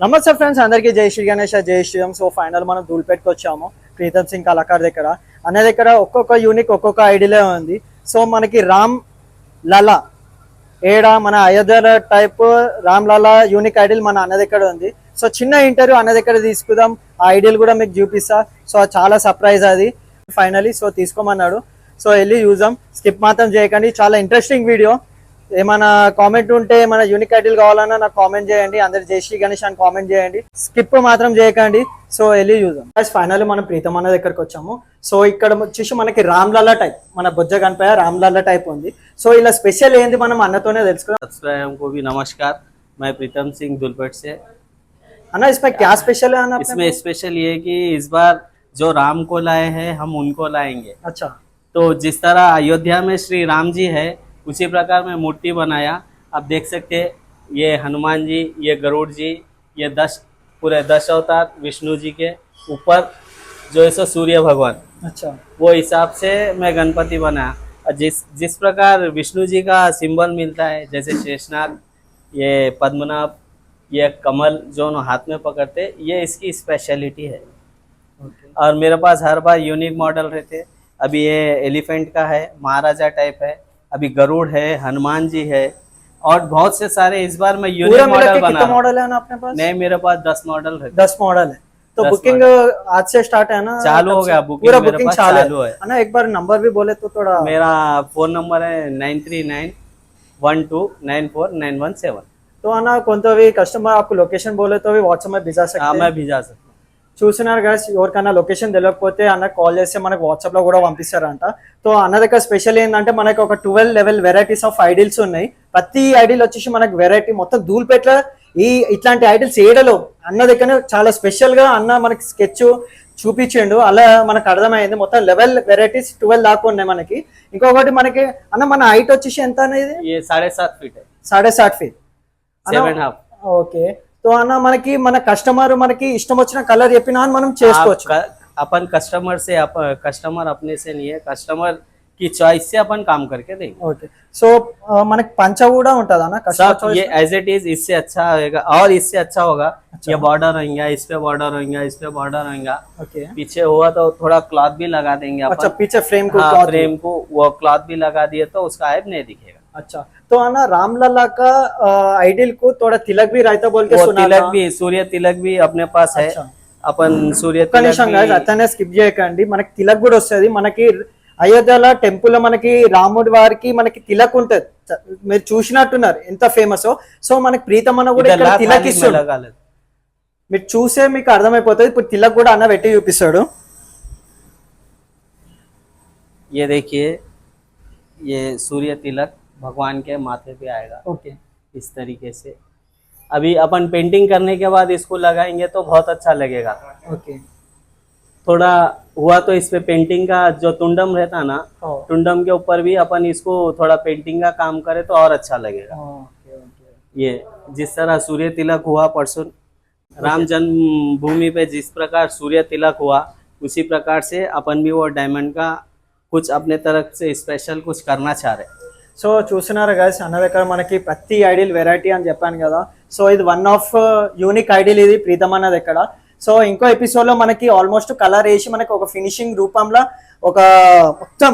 నమస్తే ఫ్రెండ్స్, అందరికీ జై శ్రీ గణేష్, జై శ్రీరామ్. సో ఫైనల్ మనం ధూల్పేట్కి వచ్చాము. ప్రీతం సింగ్ కళాకార్ దగ్గర అన్న దగ్గర ఒక్కొక్క యూనిక్ ఒక్కొక్క ఐడియాలే ఉంది. సో మనకి రామ్ లలా మన అయోధ్య టైప్ రామ్ లలా యూనిక్ ఐడియల్ మన అన్న దగ్గర ఉంది. సో చిన్న ఇంటర్వ్యూ అన్న దగ్గర తీసుకుందాం, ఆ ఐడియల్ కూడా మీకు చూపిస్తా. సో చాలా సర్ప్రైజ్ అది ఫైనలీ. సో తీసుకోమన్నాడు, సో వెళ్ళి చూద్దాం. స్కిప్ మాత్రం చేయకండి, చాలా ఇంట్రెస్టింగ్ వీడియో. ఏమైనా కామెంట్ ఉంటే ఏమైనా యూనిక్ ఐడియల్ కావాలన్నా నాకు కామెంట్ చేయండి. అందరు జై శ్రీ గణేష్ అని కామెంట్ చేయండి, స్కిప్ మాత్రం చేయకండి. సో వెళ్ళి చూద్దాం. ఫైనల్లీ మనం ప్రీతం అన్న దగ్గరకు వచ్చాము. సో ఇక్కడ వచ్చేసి మనకి రామ్ లలా టైప్, మన బొజ్జ గణపయ్య రామ్ లలా టైప్ ఉంది. సో ఇలా స్పెషల్ ఏంది మనం అన్నతోనే తెలుసుకుందాం. सब्सक्राइबर को भी नमस्कार, मैं प्रीतम सिंह दुलपेट से। अन्ना इसमें क्या स्पेशल है अन्ना? इसमें स्पेशल ये है कि इस बार जो राम को लाए हैं हम उनको लाएंगे। अच्छा, तो जिस तरह अयोध्या में श्री राम जी है उसी प्रकार में मूर्ति बनाया। आप देख सकते हैं, ये हनुमान जी, ये गरुड़ जी, ये पूरे 10 अवतार विष्णु जी के ऊपर जो है सो सूर्य भगवान। अच्छा, वो हिसाब से मैं गणपति बनाया। और जिस प्रकार विष्णु जी का सिंबल मिलता है, जैसे शेषनाग, ये पद्मनाभ, ये कमल जो हाथ में पकड़ते, ये इसकी स्पेशलिटी है। और मेरे पास हर बार यूनिक मॉडल रहते। अभी ये एलिफेंट का है, महाराजा टाइप है, अभी गरुड़ है, हनुमान जी है, और बहुत से सारे इस बार मैं यूनिक मॉडल बना। कितना मॉडल है ना अपने पास? नहीं, मेरे पास 10 मॉडल रहते। 10 मॉडल है। तो बुकिंग आज से स्टार्ट है ना? चालू हो गया बुकिंग, पूरा मेरे बुकिंग पास चालू है। ना एक बार नंबर भी बोले तो थोड़ा। मेरा फोन नंबर है 9391294917। तो అన్న కొంతవి కస్టమర్ आपको లొకేషన్ बोले तो भी व्हाट्सएप में भिजा सकते हैं? हाँ, मैं भिजा सकता हूँ। చూస్తున్నారు గైస్, ఎవరికైనా లొకేషన్ తెలియకపోతే అన్న కాల్ చేస్తే మనకు వాట్సాప్ లో కూడా పంపిస్తారంట. సో అన్న దగ్గర స్పెషల్ ఏంటంటే మనకి ఒక 12 లెవెల్ వెరైటీస్ ఆఫ్ ఐడిల్స్ ఉన్నాయి. ప్రతి ఐడిల్ వచ్చేసి మనకి వెరైటీ మొత్తం ధూల్పేట్ల ఇట్లాంటి ఐడిల్స్ ఏడలో అన్న దగ్గర చాలా స్పెషల్ గా అన్న మనకి స్కెచ్ చూపించిండు. అలా మనకు అర్థమైంది. మొత్తం లెవెల్ వెరైటీస్ 12 దాకా ఉన్నాయి మనకి. ఇంకొకటి మనకి అన్న మన హైట్ వచ్చేసి ఎంత అనేది? 7.5 फीट है। 7.5 फीट, 7.5। ఓకే. तो అన్న మనకి మన కస్టమర్ మనకి ఇష్టం వచ్చిన కలర్ చెప్పినా మనం చేసుకోవచ్చు. अपन कस्टमर से कस्टमर अपने से नहीं है, कस्टमर की चॉइस से अपन काम करके देंगे। ఓకే. సో మనకి పంచ కూడా ఉంటదా అన్న? सब ये एज इट इज, इससे अच्छा होगा और इससे अच्छा होगा। ये बॉर्डर रहेगा, इस पे बॉर्डर रहेगा, इस पे बॉर्डर रहेगा। ओके. पीछे हुआ तो थोड़ा क्लॉथ भी लगा देंगे अपन। अच्छा, पीछे फ्रेम को फ्रेम को वो क्लॉथ भी लगा दिए तो उसका ऐप नहीं दिखेगा। अच्छा, तो अना राम लला का आइडियल को थोड़ा तिलक भी रहता बोल के सुना तिलक भी, सूर्य तिलक भी अपने पास है। अपन सूर्य तिलक అతనే స్కిప్ చేయకండి. మనకి తిలక్ కూడా వస్తుంది. మనకి అయోధ్యలో టెంపుల్ లో మనకి రాముడి వారికి మనకి తిలక్ ఉంటది. మీరు చూసినట్టున్నారు ఎంత ఫేమస్. సో మనకి ప్రీతం అన్న కూడా ఇక్కడ తిలక్ ఇస్తాడు. మీరు చూసే మీకు అర్థమైపోతుంది. ఇప్పుడు తిలక్ కూడా అన్న పెట్టి చూపిస్తాడు. ये देखिए, ये सूर्य तिलक भगवान के माथे पे आएगा। ओके, इस तरीके से अभी अपन पेंटिंग करने के बाद इसको लगाएंगे तो बहुत अच्छा लगेगा। ओके. थोड़ा हुआ तो इस पे पेंटिंग का जो तुंडम रहता ना, तुंडम के ऊपर भी अपन इसको थोड़ा पेंटिंग का काम करें तो और अच्छा लगेगा। ये जिस तरह सूर्य तिलक हुआ परसों राम जन्मभूमि पे, जिस प्रकार सूर्य तिलक हुआ उसी प्रकार से अपन भी वो डायमंड का कुछ अपने तरफ से स्पेशल कुछ करना चाह रहे। సో చూస్తున్నారు గైస్, అన్న దగ్గర మనకి ప్రతి ఐడియల్ వెరైటీ అని చెప్పాను కదా. సో ఇది వన్ ఆఫ్ యూనిక్ ఐడియల్ ఇది ప్రీతం అన్న దగ్గర. సో ఇంకో ఎపిసోడ్ లో మనకి ఆల్మోస్ట్ కలర్ వేసి మనకి ఒక ఫినిషింగ్ రూపంలో ఒక మొత్తం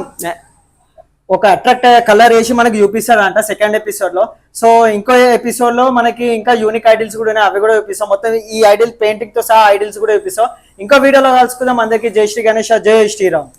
ఒక అట్రాక్ట్ కలర్ వేసి మనకి చూపిస్తారంట సెకండ్ ఎపిసోడ్ లో. సో ఇంకో ఎపిసోడ్ లో మనకి ఇంకా యూనిక్ ఐడియల్స్ కూడా ఉన్నాయి, అవి కూడా చూపిస్తాం. మొత్తం ఈ ఐడియల్ పెయింటింగ్ తో సహా ఐడియల్స్ కూడా చూపిస్తాం. ఇంకో వీడియోలో కలుసుకుందాం. అందరికీ జై శ్రీ గణేష్, జై శ్రీరామ్.